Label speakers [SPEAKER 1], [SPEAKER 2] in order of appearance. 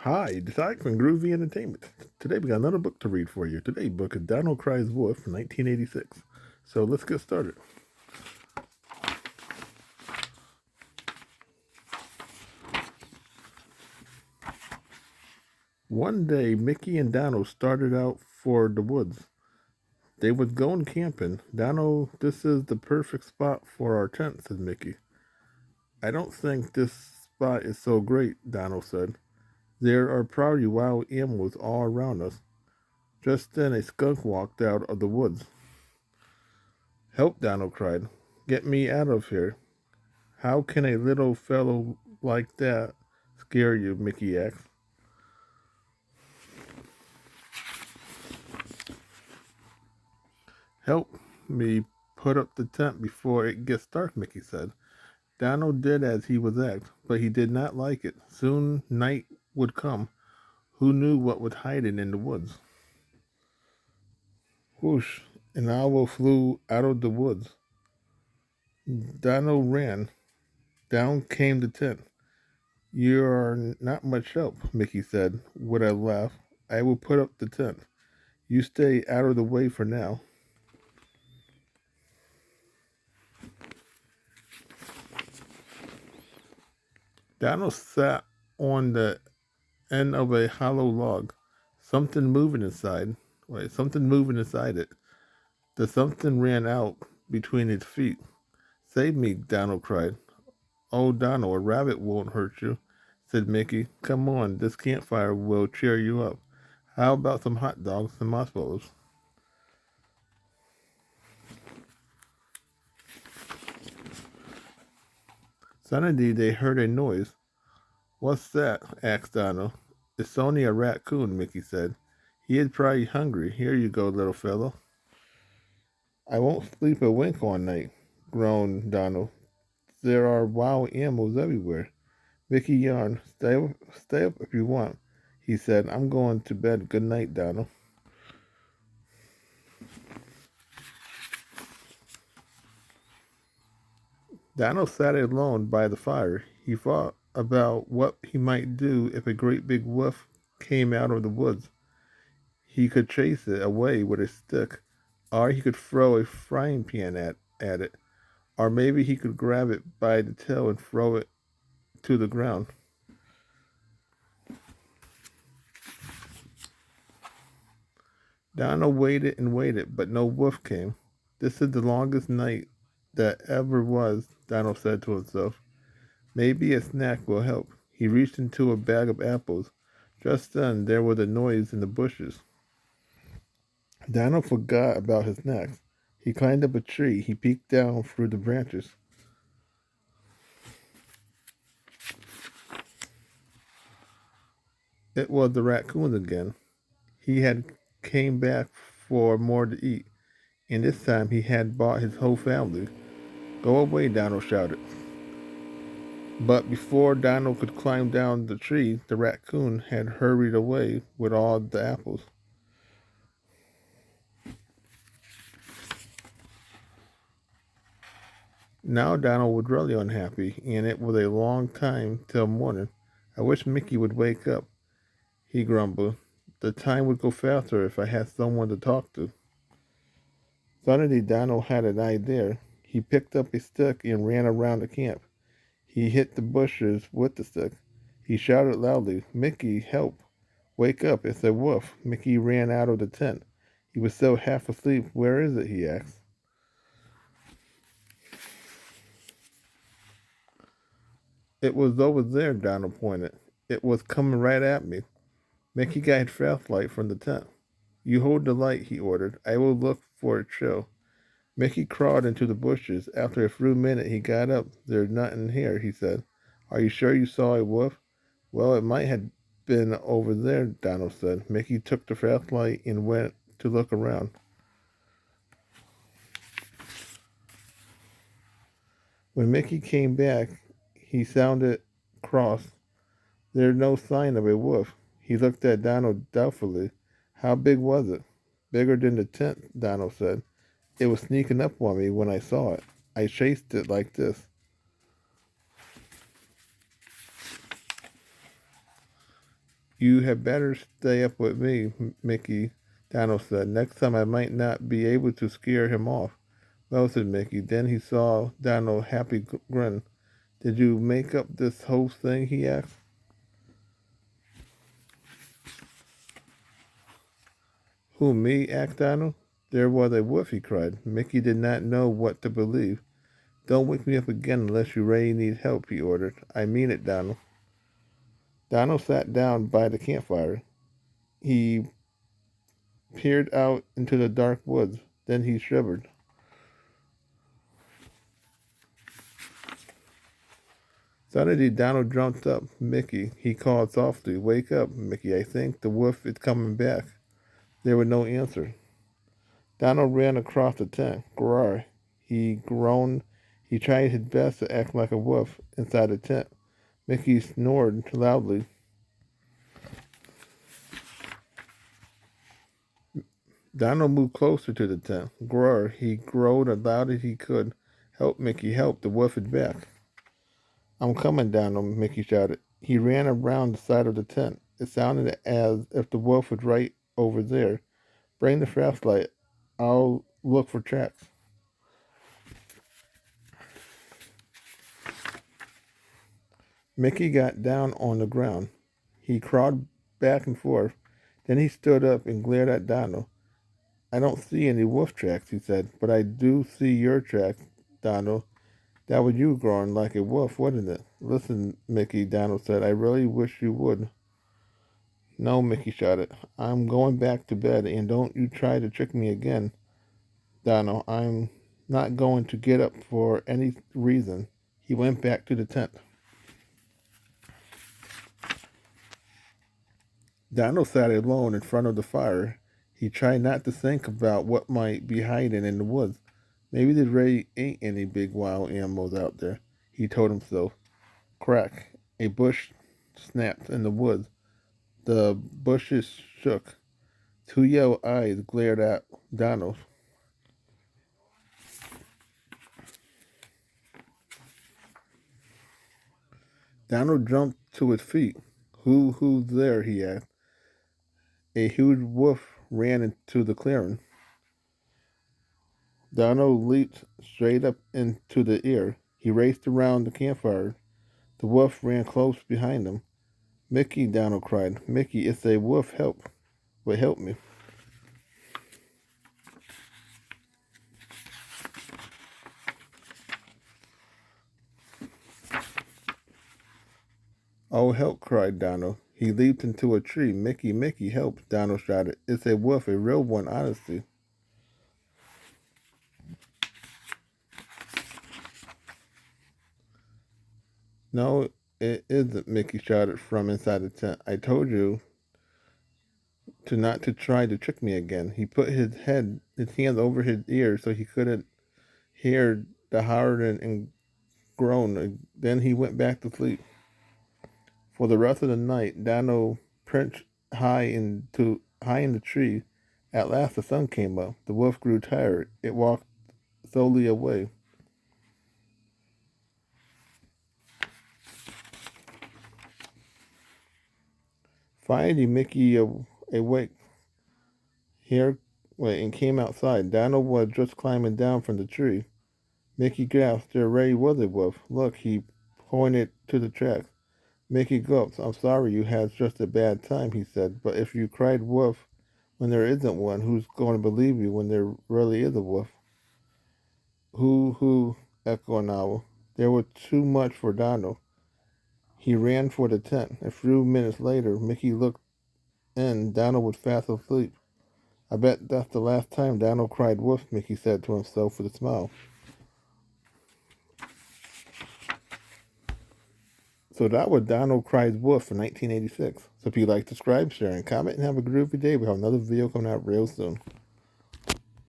[SPEAKER 1] Hi, this is Ike from Groovy Entertainment. Today we got another book to read for you. Today's book is Donald Cries Wolf from 1986. So let's get started. One day, Mickey and Donald started out for the woods. They was going camping. Donald, this is the perfect spot for our tent, said Mickey. I don't think this spot is so great, Donald said. There are probably wild animals all around us. Just then, a skunk walked out of the woods. Help, Donald cried. Get me out of here. How can a little fellow like that scare you? Mickey asked. Help me put up the tent before it gets dark, Mickey said. Donald did as he was asked, but he did not like it. Soon night would come. Who knew what was hiding in the woods? Whoosh! An owl flew out of the woods. Donald ran. Down came the tent. You are not much help, Mickey said with a laugh. I will put up the tent. You stay out of the way for now. Donald sat on the end of a hollow log. Something moving inside. Wait, something moving inside it. The something ran out between its feet. Save me, Donald cried. Oh, Donald, a rabbit won't hurt you, said Mickey. Come on, this campfire will cheer you up. How about some hot dogs and marshmallows? Suddenly they heard a noise. What's that? Asked Donald. It's only a raccoon, Mickey said. He is probably hungry. Here you go, little fellow. I won't sleep a wink all night, groaned Donald. There are wild animals everywhere. Mickey yawned. Stay up if you want, he said. I'm going to bed. Good night, Donald. Donald sat alone by the fire. He thought about what he might do if a great big wolf came out of the woods. He could chase it away with a stick, or he could throw a frying pan at it, or maybe he could grab it by the tail and throw it to the ground. Donald waited and waited, but no wolf came. This is the longest night that ever was, Donald said to himself. Maybe a snack will help. He reached into a bag of apples. Just then there was a noise in the bushes. Donald forgot about his snacks. He climbed up a tree. He peeked down through the branches. It was the raccoon again. He had came back for more to eat, and this time he had bought his whole family. Go away, Donald shouted. But before Donald could climb down the tree, the raccoon had hurried away with all the apples. Now Donald was really unhappy, and it was a long time till morning. I wish Mickey would wake up, he grumbled. The time would go faster if I had someone to talk to. Suddenly Donald had an idea. He picked up a stick and ran around the camp. He hit the bushes with the stick. He shouted loudly, Mickey, help! Wake up, it's a wolf. Mickey ran out of the tent. He was still half asleep. Where is it? He asked. It was over there, Donald pointed. It was coming right at me. Mickey got his flashlight from the tent. You hold the light, he ordered. I will look for a trail. Mickey crawled into the bushes. After a few minutes, he got up. There's nothing here, he said. Are you sure you saw a wolf? Well, it might have been over there, Donald said. Mickey took the flashlight and went to look around. When Mickey came back, he sounded cross. There's no sign of a wolf. He looked at Donald doubtfully. How big was it? Bigger than the tent, Donald said. It was sneaking up on me when I saw it. I chased it like this. You had better stay up with me, Mickey, Donald said. Next time I might not be able to scare him off. Well, said Mickey. Then he saw Donald's happy grin. Did you make up this whole thing? He asked. Who, me? Asked Donald. There was a wolf, he cried. Mickey did not know what to believe. Don't wake me up again unless you really need help, he ordered. I mean it, Donald. Donald sat down by the campfire. He peered out into the dark woods. Then he shivered. Suddenly, Donald jumped up. Mickey, he called softly. Wake up, Mickey. I think the wolf is coming back. There was no answer. Donald ran across the tent. Grar. He groaned. He tried his best to act like a wolf inside the tent. Mickey snored loudly. Donald moved closer to the tent. Grar. He growled as loud as he could. Help, Mickey, help. The wolf is back. I'm coming, Donald, Mickey shouted. He ran around the side of the tent. It sounded as if the wolf was right over there. Bring the flashlight. I'll look for tracks. Mickey got down on the ground. He crawled back and forth. Then he stood up and glared at Donald. I don't see any wolf tracks, he said, but I do see your tracks, Donald. That was you growing like a wolf, wasn't it? Listen, Mickey, Donald said, I really wish you would. No, Mickey shouted. I'm going back to bed, and don't you try to trick me again, Donald. I'm not going to get up for any reason. He went back to the tent. Donald sat alone in front of the fire. He tried not to think about what might be hiding in the woods. Maybe there really ain't any big wild animals out there, he told himself. Crack. A bush snapped in the woods. The bushes shook. Two yellow eyes glared at Donald. Donald jumped to his feet. Who's there? He asked. A huge wolf ran into the clearing. Donald leaped straight up into the air. He raced around the campfire. The wolf ran close behind him. Mickey, Donald cried. Mickey, it's a wolf. Help. But help me. Oh, help, cried Donald. He leaped into a tree. Mickey, Mickey, help, Donald shouted. It's a wolf, a real one, honestly. No, it isn't, Mickey shouted from inside the tent. I told you to not to try to trick me again. He put his hands over his ears so he couldn't hear the howling and groan. Then he went back to sleep. For the rest of the night, Donald perched high in the tree. At last the sun came up. The wolf grew tired. It walked slowly away. Finally, Mickey awake here and came outside. Donald was just climbing down from the tree. Mickey gasped. There already was a wolf. Look, he pointed to the tracks. Mickey gulped. I'm sorry you had just a bad time, he said. But if you cried wolf when there isn't one, who's going to believe you when there really is a wolf? Who, echoed an owl. There was too much for Donald. He ran for the tent. A few minutes later, Mickey looked in. Donald was fast asleep. I bet that's the last time Donald cried wolf, Mickey said to himself with a smile. So that was Donald Cries Wolf in 1986. So if you like, subscribe, share, and comment, and have a groovy day. We have another video coming out real soon.